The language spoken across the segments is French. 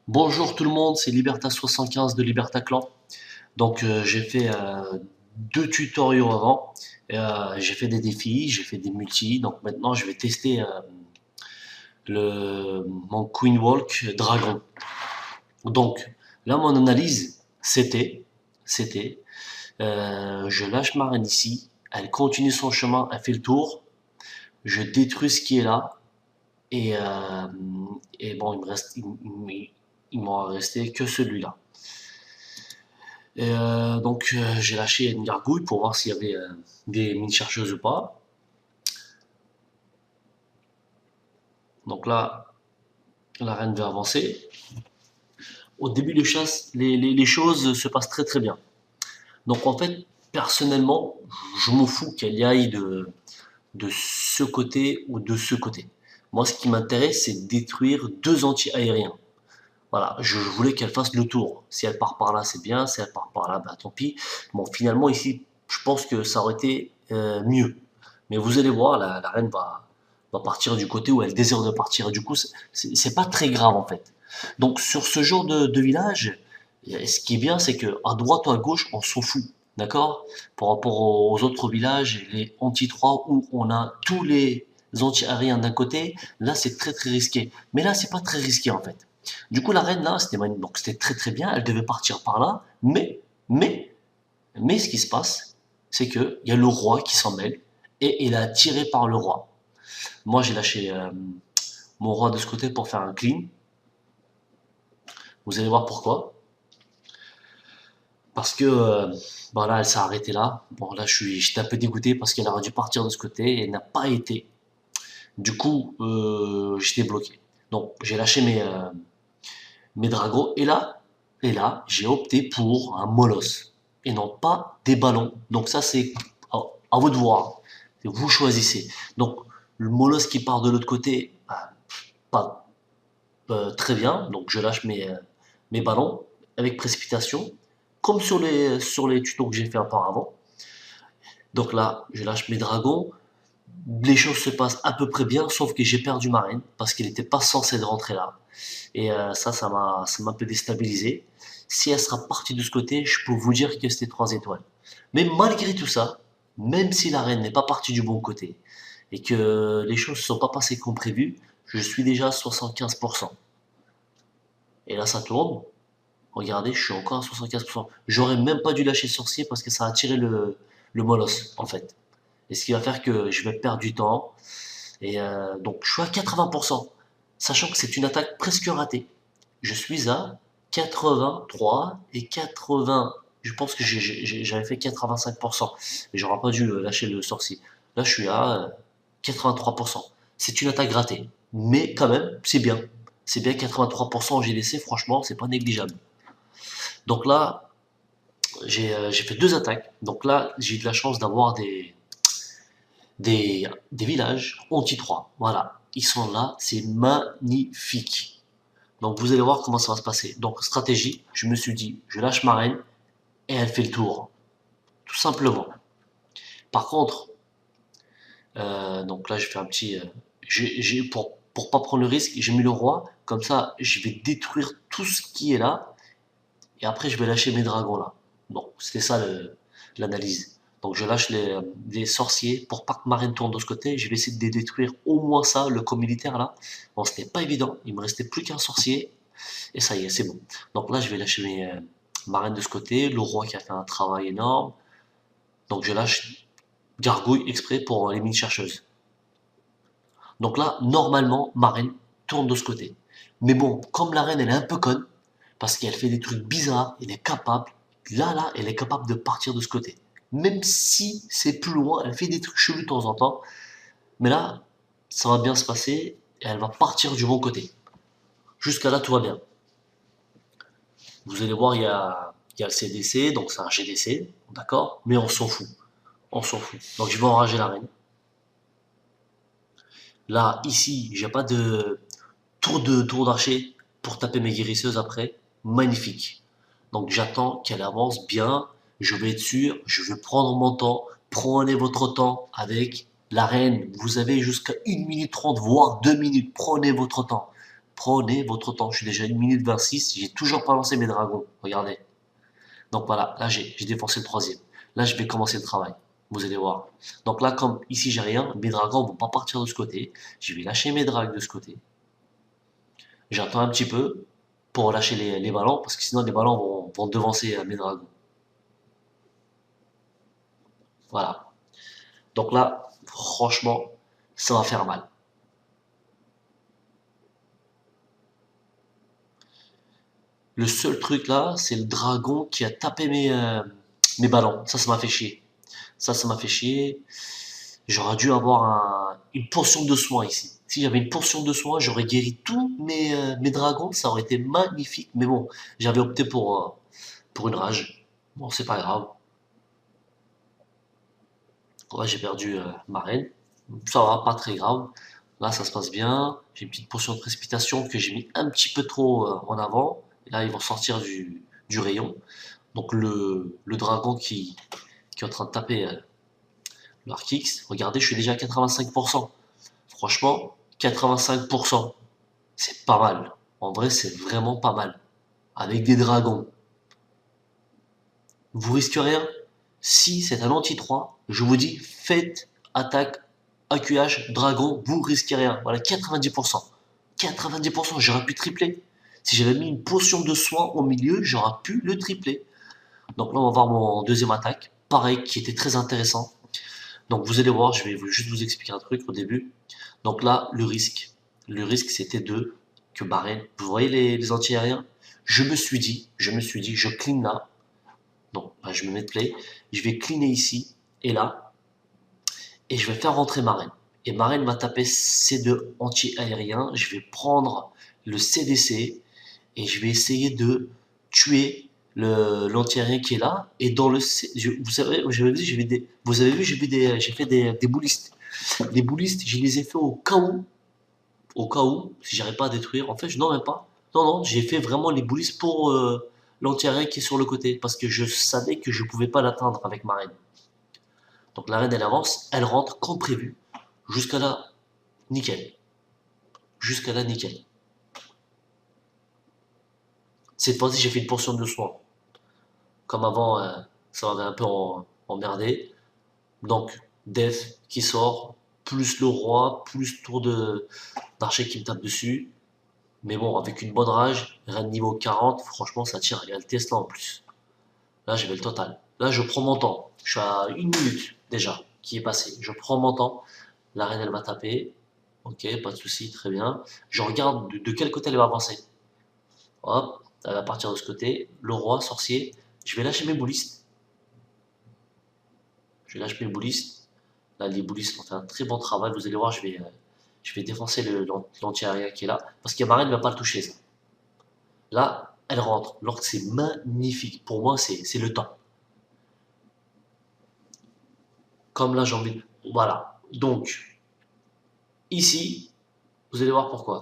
Bonjour tout le monde, c'est Libertas75 de Libertaclan. Donc j'ai fait deux tutoriaux avant. J'ai fait des défis, j'ai fait des multis. Donc maintenant je vais tester mon Queen Walk Dragon. Donc là mon analyse c'était, je lâche ma reine ici, elle continue son chemin, elle fait le tour, je détruis ce qui est là et, euh, et bon il m'en resté que celui-là. J'ai lâché une gargouille pour voir s'il y avait des mines chercheuses ou pas. Donc là, la reine veut avancer. Au début de chasse, les choses se passent très très bien. Donc en fait, personnellement, je m'en fous qu'elle y aille de ce côté ou de ce côté. Moi, ce qui m'intéresse, c'est de détruire deux anti-aériens. Voilà, je voulais qu'elle fasse le tour. Si elle part par là, c'est bien. Si elle part par là, bah tant pis. Bon, finalement, ici, je pense que ça aurait été mieux. Mais vous allez voir, la reine va partir du côté où elle désire de partir. Du coup, c'est pas très grave en fait. Donc, sur ce genre de village, ce qui est bien, c'est que à droite ou à gauche, on s'en fout. D'accord? Par rapport aux autres villages, les anti-3 où on a tous les anti-aériens d'un côté, là, c'est très très risqué. Mais là, c'est pas très risqué en fait. Du coup, la reine là, donc c'était très très bien. Elle devait partir par là, mais, mais ce qui se passe, c'est que il y a le roi qui s'en mêle et il a tiré par le roi. Moi, j'ai lâché mon roi de ce côté pour faire un clean. Vous allez voir pourquoi. Parce que bon là, elle s'est arrêtée là. Bon là, j'étais un peu dégoûté parce qu'elle aurait dû partir de ce côté et elle n'a pas été. Du coup, j'étais bloqué. Donc, j'ai lâché mes dragons et là, j'ai opté pour un molosse et non pas des ballons. Donc ça, c'est à vous de voir. Vous choisissez. Donc, le molosse qui part de l'autre côté, bah, pas très bien. Donc, je lâche mes ballons avec précipitation, comme sur les tutos que j'ai fait auparavant. Donc là, je lâche mes dragons. Les choses se passent à peu près bien, sauf que j'ai perdu ma reine parce qu'il n'était pas censé de rentrer là. Et ça m'a un peu déstabilisé. Si elle sera partie de ce côté, je peux vous dire que c'était 3 étoiles. Mais malgré tout ça, même si la reine n'est pas partie du bon côté et que les choses ne sont pas passées comme prévu, je suis déjà à 75%. Et là, ça tourne. Regardez, je suis encore à 75%. J'aurais même pas dû lâcher le sorcier parce que ça a tiré le molosse, en fait. Et ce qui va faire que je vais perdre du temps. Et donc, je suis à 80%, sachant que c'est une attaque presque ratée. Je suis à 83 et 80. Je pense que j'avais fait 85%. Mais j'aurais pas dû lâcher le sorcier. Là, je suis à 83%. C'est une attaque ratée. Mais quand même, c'est bien. C'est bien 83% en GDC, franchement, c'est pas négligeable. Donc là, j'ai fait deux attaques. Donc là, j'ai eu de la chance d'avoir des villages anti-3. Voilà, ils sont là, c'est magnifique. Donc vous allez voir comment ça va se passer. Donc stratégie, je me suis dit, je lâche ma reine et elle fait le tour, tout simplement. Par contre, donc là je fais un petit, pour pas prendre le risque, j'ai mis le roi, comme ça je vais détruire tout ce qui est là et après je vais lâcher mes dragons là. Donc c'était ça l'analyse. Donc je lâche les sorciers pour pas que ma reine tourne de ce côté. Je vais essayer de détruire au moins ça, le camp militaire là. Bon, c'était pas évident. Il me restait plus qu'un sorcier. Et ça y est, c'est bon. Donc là, je vais lâcher ma reine de ce côté. Le roi qui a fait un travail énorme. Donc je lâche gargouille exprès pour les mines chercheuses. Donc là, normalement, ma reine tourne de ce côté. Mais bon, comme la reine, elle est un peu conne, parce qu'elle fait des trucs bizarres, elle est capable, là, elle est capable de partir de ce côté. Même si c'est plus loin, elle fait des trucs chelous de temps en temps, mais là, ça va bien se passer, et elle va partir du bon côté. Jusqu'à là, tout va bien. Vous allez voir, il y a le CDC, donc c'est un GDC, d'accord? Mais on s'en fout. On s'en fout. Donc je vais enrager la reine. Là, ici, j'ai pas de tour d'archer pour taper mes guérisseuses après. Magnifique. Donc j'attends qu'elle avance bien. Je vais être sûr, je vais prendre mon temps. Prenez votre temps avec la reine. Vous avez jusqu'à 1 minute 30, voire 2 minutes. Prenez votre temps. Prenez votre temps. Je suis déjà 1 minute 26. J'ai toujours pas lancé mes dragons. Regardez. Donc voilà, là j'ai défoncé le troisième. Là je vais commencer le travail. Vous allez voir. Donc là, comme ici j'ai rien, mes dragons vont pas partir de ce côté. Je vais lâcher mes drags de ce côté. J'attends un petit peu pour lâcher les ballons, parce que sinon les ballons vont devancer mes dragons. Voilà. Donc là, franchement, ça va faire mal. Le seul truc là, c'est le dragon qui a tapé mes ballons. Ça m'a fait chier. Ça m'a fait chier. J'aurais dû avoir une portion de soin ici. Si j'avais une portion de soin, j'aurais guéri tous mes dragons. Ça aurait été magnifique. Mais bon, j'avais opté pour une rage. Bon, c'est pas grave. Là, j'ai perdu ma reine. Ça va, pas très grave. Là, ça se passe bien. J'ai une petite portion de précipitation que j'ai mis un petit peu trop en avant. Et là, ils vont sortir du rayon. Donc, le dragon qui est en train de taper l'Arc X. Regardez, je suis déjà à 85%. Franchement, 85%, c'est pas mal. En vrai, c'est vraiment pas mal. Avec des dragons. Vous risquez rien. Si c'est un anti-3, je vous dis, faites attaque, AQH, dragon, vous risquez rien. Voilà, 90%. 90%, j'aurais pu tripler. Si j'avais mis une potion de soin au milieu, j'aurais pu le tripler. Donc là, on va voir mon deuxième attaque. Pareil, qui était très intéressant. Donc vous allez voir, je vais juste vous expliquer un truc au début. Donc là, le risque. Le risque, c'était que Barren, vous voyez les anti-aériens? Je clean là. Donc, bah, je me mets de play. Je vais cleaner ici et là. Et je vais faire rentrer ma reine. Et ma reine va taper C2 anti-aérien. Je vais prendre le CDC et je vais essayer de tuer l'anti-aérien qui est là. Et dans le vous savez, vous avez vu, j'ai fait des boulistes. Les boulistes, je les ai fait au cas où, si j'arrive pas à détruire. En fait, je n'en ai pas. Non, non, j'ai fait vraiment les boulistes pour l'anti-aérien qui est sur le côté. Parce que je savais que je pouvais pas l'atteindre avec ma reine. Donc la reine, elle avance, elle rentre comme prévu. Jusqu'à là, nickel. Jusqu'à là, nickel. Cette fois-ci, j'ai fait une portion de soin. Comme avant, ça m'avait un peu emmerdé. Donc, Def qui sort, plus le roi, plus tour d'archer qui me tape dessus. Mais bon, avec une bonne rage, reine niveau 40, franchement, ça tire. Il y a le Tesla en plus. Là, j'avais le total. Là, je prends mon temps. Je suis à 1 minute déjà qui est passé. Je prends mon temps. La reine, elle va taper. Ok, pas de souci, très bien. Je regarde de quel côté elle va avancer. Hop, elle va partir de ce côté. Le roi, sorcier. Je vais lâcher mes boulistes. Je lâche mes boulistes. Là, les boulistes ont fait un très bon travail. Vous allez voir, je vais défoncer l'anti-aérien qui est là. Parce que ma reine ne va pas le toucher, ça. Là, elle rentre. Alors que c'est magnifique. Pour moi, c'est le temps. Comme là, j'ai envie de... Voilà. Donc, ici, vous allez voir pourquoi.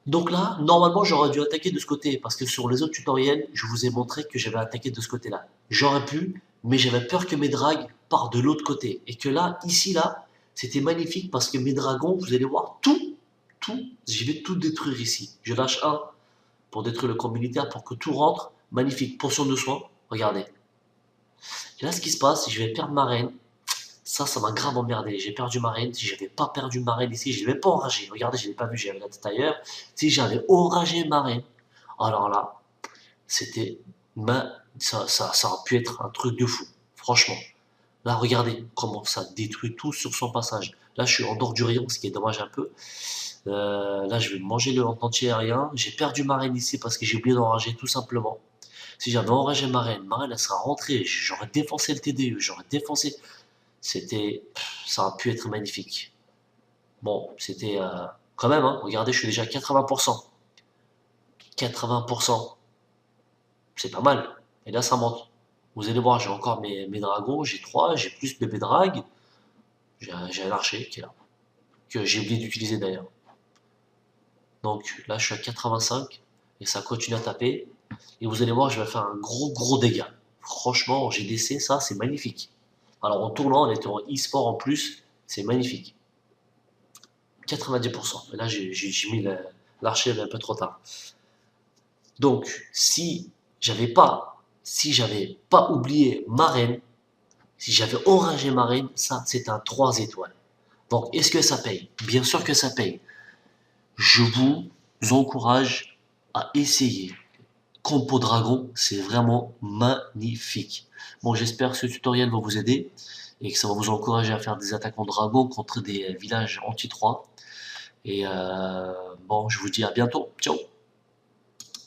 Donc là, normalement, j'aurais dû attaquer de ce côté, parce que sur les autres tutoriels, je vous ai montré que j'avais attaqué de ce côté-là. J'aurais pu, mais j'avais peur que mes drags partent de l'autre côté. Et que là, ici, là, c'était magnifique, parce que mes dragons, vous allez voir, je vais tout détruire ici. Je lâche un pour détruire le camp militaire, pour que tout rentre. Magnifique, portion de soin, regardez. Et là, ce qui se passe, c'est que je vais perdre ma reine. Ça m'a grave emmerdé. J'ai perdu ma reine. Si j'avais pas perdu ma reine ici, je l'ai même pas enragé. Regardez, je l'ai pas vu, j'avais la tête ailleurs. Si j'avais enragé ma reine, alors là, c'était ça aurait pu être un truc de fou. Franchement. Là, regardez comment ça détruit tout sur son passage. Là, je suis en dehors du rayon, ce qui est dommage un peu. Là, je vais manger le anti-aérien. J'ai perdu ma reine ici parce que j'ai oublié d'enrager, tout simplement. Si j'avais enragé ma reine, elle sera rentrée. J'aurais défoncé le TDE, j'aurais défoncé. Ça aurait pu être magnifique. Bon, c'était quand même, hein, regardez, je suis déjà à 80%. 80%, c'est pas mal. Et là, ça monte. Vous allez voir, j'ai encore mes dragons, j'ai 3, j'ai plus bébé drag. J'ai un archer qui est là, que j'ai oublié d'utiliser d'ailleurs. Donc là, je suis à 85 et ça continue à taper. Et vous allez voir, je vais faire un gros dégât. Franchement, en GDC, ça, c'est magnifique. Alors en tournant, en étant en e-sport en plus, c'est magnifique. 90%. Et là, j'ai mis l'archer est un peu trop tard. Donc, si j'avais pas oublié ma reine, si j'avais orangé ma reine, ça, c'est un 3 étoiles. Donc, est-ce que ça paye? Bien sûr que ça paye. Je vous encourage à essayer. Compo Dragon, c'est vraiment magnifique. Bon, j'espère que ce tutoriel va vous aider et que ça va vous encourager à faire des attaques en dragon contre des villages anti-3. Et bon, je vous dis à bientôt. Ciao!